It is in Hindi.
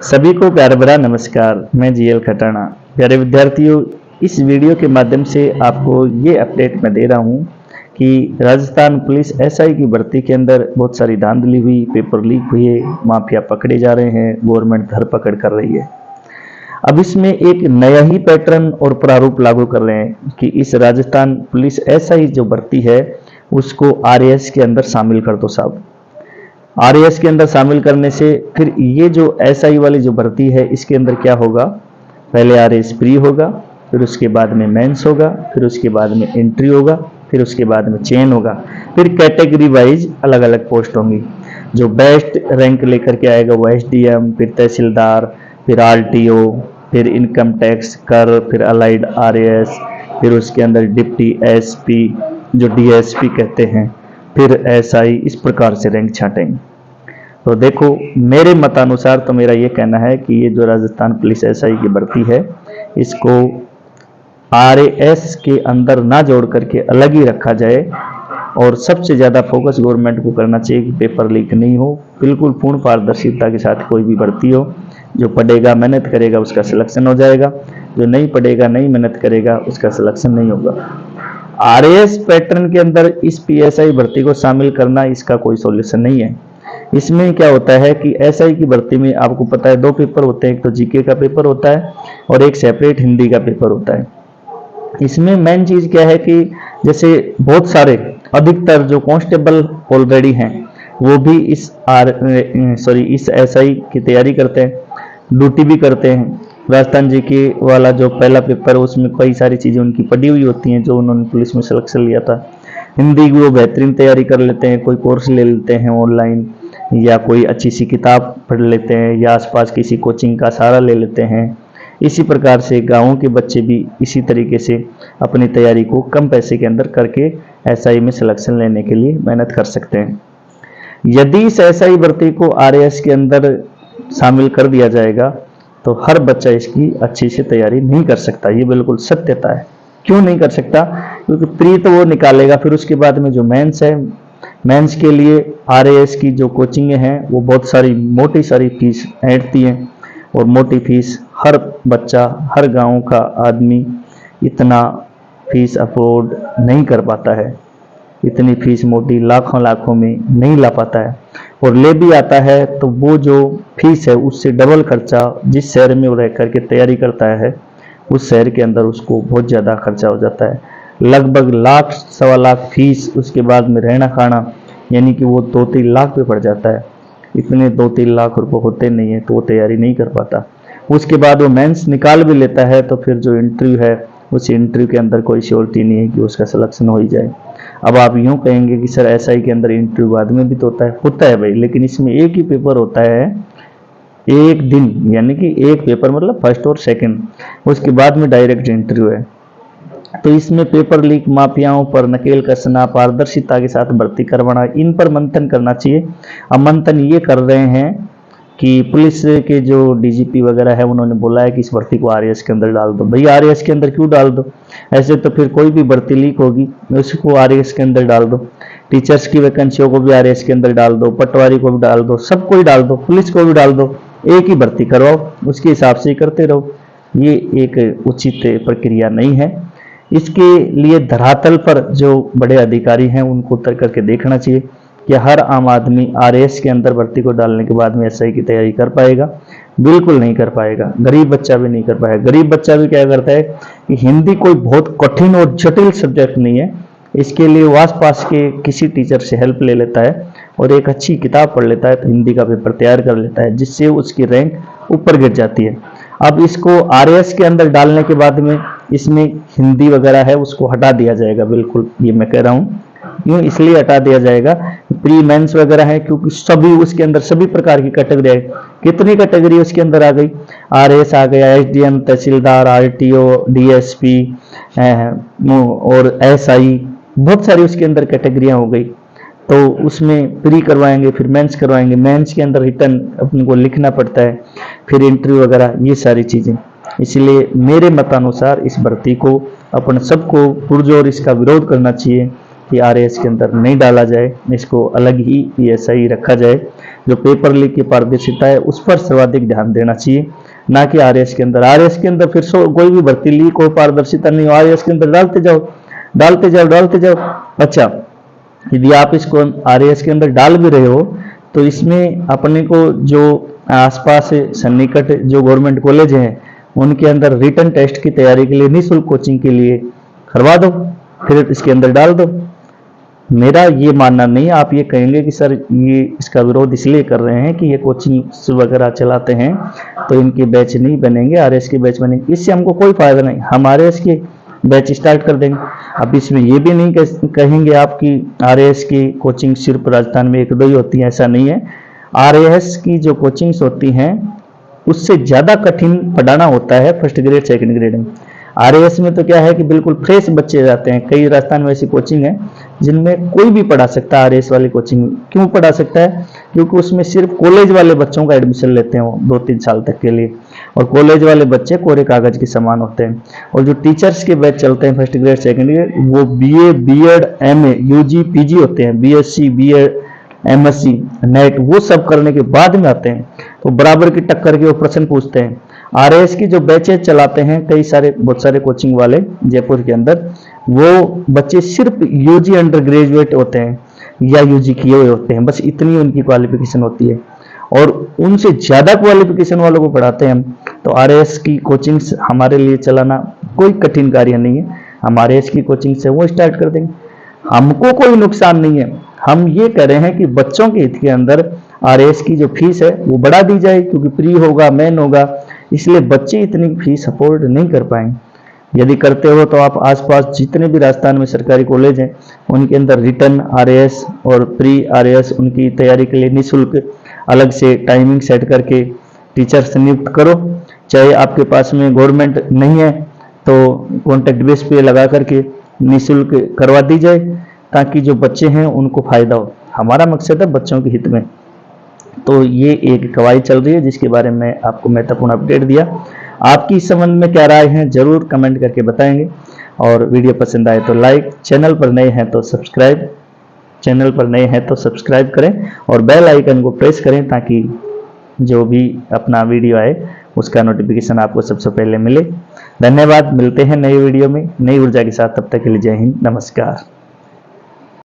सभी को प्यार भरा नमस्कार। मैं जीएल खटाना। प्यारे विद्यार्थियों, इस वीडियो के माध्यम से आपको ये अपडेट मैं दे रहा हूँ कि राजस्थान पुलिस एसआई की भर्ती के अंदर बहुत सारी धांधली हुई, पेपर लीक हुई है, माफिया पकड़े जा रहे हैं, गवर्नमेंट धरपकड़ कर रही है। अब इसमें एक नया ही पैटर्न और प्रारूप लागू कर रहे हैं कि इस राजस्थान पुलिस एसआई जो भर्ती है उसको आरएएस के अंदर शामिल कर दो साहब। आरएएस के अंदर शामिल करने से फिर ये जो एसआई वाली जो भर्ती है इसके अंदर क्या होगा, पहले आरएएस प्री होगा, फिर उसके बाद में मेंस होगा, फिर उसके बाद में एंट्री होगा, फिर उसके बाद में चेन होगा, फिर कैटेगरी वाइज अलग अलग पोस्ट होंगी। जो बेस्ट रैंक लेकर के आएगा वो एसडीएम, फिर तहसीलदार, फिर आरटीओ, फिर इनकम टैक्स कर, फिर अलाइड आरएएस, फिर उसके अंदर डिप्टी एसपी जो डीएसपी कहते हैं, फिर एसआई, इस प्रकार से रैंक छांटेंगे। तो देखो, मेरे मतानुसार तो मेरा ये कहना है कि ये जो राजस्थान पुलिस एसआई की भर्ती है इसको आरएएस के अंदर ना जोड़ करके अलग ही रखा जाए और सबसे ज़्यादा फोकस गवर्नमेंट को करना चाहिए कि पेपर लीक नहीं हो, बिल्कुल पूर्ण पारदर्शिता के साथ कोई भी भर्ती हो। जो पढ़ेगा मेहनत करेगा उसका सिलेक्शन हो जाएगा, जो नहीं पढ़ेगा नहीं मेहनत करेगा उसका सिलेक्शन नहीं होगा। आरएएस पैटर्न के अंदर इस पीएसआई भर्ती को शामिल करना इसका कोई सॉल्यूशन नहीं है। इसमें क्या होता है कि एसआई की भर्ती में आपको पता है दो पेपर होते हैं, एक तो जीके का पेपर होता है और एक सेपरेट हिंदी का पेपर होता है। इसमें मेन चीज क्या है कि जैसे बहुत सारे अधिकतर जो कांस्टेबल ऑलरेडी हैं वो भी इस एसआई की तैयारी करते हैं, ड्यूटी भी करते हैं। राजस्थान जी के वाला जो पहला पेपर है उसमें कई सारी चीज़ें उनकी पढ़ी हुई होती हैं जो उन्होंने पुलिस में सिलेक्शन लिया था। हिंदी की वो बेहतरीन तैयारी कर लेते हैं, कोई कोर्स ले लेते हैं ऑनलाइन या कोई अच्छी सी किताब पढ़ लेते हैं या आसपास किसी कोचिंग का सहारा ले लेते हैं। इसी प्रकार से गाँवों के बच्चे भी इसी तरीके से अपनी तैयारी को कम पैसे के अंदर करके एसआई में सिलेक्शन लेने के लिए मेहनत कर सकते हैं। यदि इस एसआई भर्ती को आरएएस के अंदर शामिल कर दिया जाएगा तो हर बच्चा इसकी अच्छी से तैयारी नहीं कर सकता। ये बिल्कुल सत्यता है। क्यों नहीं कर सकता? क्योंकि प्री तो वो निकालेगा, फिर उसके बाद में जो मेंस है, मेंस के लिए आरएएस की जो कोचिंग हैं वो बहुत सारी मोटी सारी फीस ऐंठती हैं और मोटी फीस हर बच्चा, हर गांव का आदमी इतना फीस अफोर्ड नहीं कर पाता है। इतनी फीस मोटी लाखों लाखों में नहीं ला पाता है, और ले भी आता है तो वो जो फीस है उससे डबल खर्चा जिस शहर में वो रह करके तैयारी करता है उस शहर के अंदर उसको बहुत ज़्यादा खर्चा हो जाता है। लगभग लाख सवा लाख फीस, उसके बाद में रहना खाना, यानी कि वो 2-3 लाख पे पड़ जाता है। इतने 2-3 लाख रुपए होते नहीं है तो वो तैयारी नहीं कर पाता। उसके बाद वो मेंस निकाल भी लेता है तो फिर जो इंटरव्यू है उस इंटरव्यू के अंदर कोई श्योरिटी नहीं है कि उसका सिलेक्शन हो ही जाए। अब आप यूं कहेंगे कि सर एसआई के अंदर इंटरव्यू बाद में भी तो होता है भाई, लेकिन इसमें एक ही पेपर होता है, एक दिन, यानी कि एक पेपर मतलब फर्स्ट और सेकंड, उसके बाद में डायरेक्ट इंटरव्यू है। तो इसमें पेपर लीक, माफियाओं पर नकेल कसना, पारदर्शिता के साथ भर्ती करवाना, इन पर मंथन करना चाहिए। अब मंथन ये कर रहे हैं कि पुलिस के जो डीजीपी वगैरह है उन्होंने बोला है कि इस भर्ती को आरएएस के अंदर डाल दो। भाई आरएएस के अंदर क्यों डाल दो? ऐसे तो फिर कोई भी भर्ती लीक होगी उसको आरएएस के अंदर डाल दो। टीचर्स की वैकेंसियों को भी आरएएस के अंदर डाल दो, पटवारी को भी डाल दो, सबको ही डाल दो, पुलिस को भी डाल दो, एक ही भर्ती करवाओ, उसके हिसाब से ही करते रहो। ये एक उचित प्रक्रिया नहीं है। इसके लिए धरातल पर जो बड़े अधिकारी हैं उनको उतर करके देखना चाहिए कि हर आम आदमी आरएएस के अंदर भर्ती को डालने के बाद में एसआई की तैयारी कर पाएगा? बिल्कुल नहीं कर पाएगा। गरीब बच्चा भी नहीं कर पाएगा। गरीब बच्चा भी क्या करता है कि हिंदी कोई बहुत कठिन और जटिल सब्जेक्ट नहीं है, इसके लिए वो आस पास के किसी टीचर से हेल्प ले लेता है और एक अच्छी किताब पढ़ लेता है तो हिंदी का पेपर तैयार कर लेता है, जिससे उसकी रैंक ऊपर गिर जाती है। अब इसको आरएएस के अंदर डालने के बाद में इसमें हिंदी वगैरह है उसको हटा दिया जाएगा। बिल्कुल ये मैं कह रहा हूँ, यूं इसलिए हटा दिया जाएगा, प्री मेंस वगैरह है, क्योंकि सभी उसके अंदर सभी प्रकार की कैटेगरी है। कितनी कैटेगरी उसके अंदर आ गई? आरएएस आ गया, एसडीएम, तहसीलदार, आरटीओ, डीएसपी और एसआई, बहुत सारी उसके अंदर कैटेगरियां हो गई। तो उसमें प्री करवाएंगे, फिर मेंस करवाएंगे, मेंस के अंदर रिटर्न अपने को लिखना पड़ता है, फिर इंटरव्यू वगैरह, ये सारी चीजें। इसलिए मेरे मतानुसार इस भर्ती को अपन सबको पुरजोर इसका विरोध करना चाहिए कि आरएएस के अंदर नहीं डाला जाए, इसको अलग ही ऐसा ही रखा जाए जो पेपर लीक की पारदर्शिता है उस पर सर्वाधिक ध्यान देना चाहिए, ना कि आरएएस के अंदर। आरएएस के अंदर फिर कोई भी भर्ती लीक हो, पारदर्शिता नहीं हो, आरएएस के अंदर डालते जाओ डालते जाओ डालते जाओ। अच्छा, यदि आप इसको आरएएस के अंदर डाल भी रहे हो तो इसमें अपने को जो आसपास सन्निकट जो गवर्नमेंट कॉलेज हैं उनके अंदर रिटन टेस्ट की तैयारी के लिए निःशुल्क कोचिंग के लिए करवा दो, फिर इसके अंदर डाल दो। मेरा ये मानना नहीं है। आप ये कहेंगे कि सर ये इसका विरोध इसलिए कर रहे हैं कि ये कोचिंग वगैरह चलाते हैं तो इनके बैच नहीं बनेंगे, आरएएस के बैच बनेंगे। इससे हमको कोई फायदा नहीं, हम आरएएस के बैच स्टार्ट कर देंगे। अब इसमें ये भी नहीं कहेंगे आप कि आरएएस की कोचिंग सिर्फ राजस्थान में एक दो ही होती है, ऐसा नहीं है। आरएएस की जो कोचिंग्स होती हैं उससे ज़्यादा कठिन पढ़ाना होता है फर्स्ट ग्रेड सेकंड ग्रेड में। आरएएस में तो क्या है कि बिल्कुल फ्रेश बच्चे जाते हैं। कई राजस्थान में ऐसी कोचिंग है जिनमें कोई भी पढ़ा सकता है। आरएएस वाली कोचिंग में क्यों पढ़ा सकता है? क्योंकि उसमें सिर्फ कॉलेज वाले बच्चों का एडमिशन लेते हैं वो 2-3 साल तक के लिए, और कॉलेज वाले बच्चे कोरे कागज के समान होते हैं। और जो टीचर्स के बैच चलते हैं फर्स्ट ग्रेड सेकंड ग्रेड, वो BA, BEd, MA, UG, PG होते हैं। बीएससी, बीएड, एमएससी, नेट वो सब करने के बाद में आते हैं, तो बराबर की टक्कर के वो प्रश्न पूछते हैं। आरएएस की जो बैचेज चलाते हैं बहुत सारे कोचिंग वाले जयपुर के अंदर, वो बच्चे सिर्फ यूजी अंडर ग्रेजुएट होते हैं या यूजी किए हुए होते हैं, बस इतनी उनकी क्वालिफिकेशन होती है, और उनसे ज्यादा क्वालिफिकेशन वालों को पढ़ाते हैं हम। तो आरएएस की कोचिंग्स हमारे लिए चलाना कोई कठिन कार्य नहीं है। हम आरएएस की कोचिंग से वो स्टार्ट कर देंगे, हमको कोई नुकसान नहीं है। हम ये कह रहे हैं कि बच्चों के हित के अंदर आरएएस की जो फीस है वो बढ़ा दी जाए, क्योंकि प्री होगा, मेन होगा, इसलिए बच्चे इतनी फीस अफोर्ड नहीं कर पाएंगे। यदि करते हो तो आप आसपास जितने भी राजस्थान में सरकारी कॉलेज हैं उनके अंदर रिटर्न आरएएस और प्री आरएएस उनकी तैयारी के लिए निःशुल्क अलग से टाइमिंग सेट करके टीचर्स नियुक्त करो। चाहे आपके पास में गवर्नमेंट नहीं है तो कॉन्ट्रैक्ट बेस पे लगा करके निःशुल्क करवा दी जाए, ताकि जो बच्चे हैं उनको फायदा हो। हमारा मकसद है बच्चों के हित में। तो ये एक कवायद चल रही है जिसके बारे में आपको महत्वपूर्ण अपडेट दिया। आपकी इस संबंध में क्या राय है जरूर कमेंट करके बताएंगे, और वीडियो पसंद आए तो लाइक, चैनल पर नए हैं तो सब्सक्राइब करें और बेल आइकन को प्रेस करें, ताकि जो भी अपना वीडियो आए उसका नोटिफिकेशन आपको सबसे पहले मिले। धन्यवाद, मिलते हैं नई वीडियो में नई ऊर्जा के साथ। तब तक के लिए जय हिंद, नमस्कार।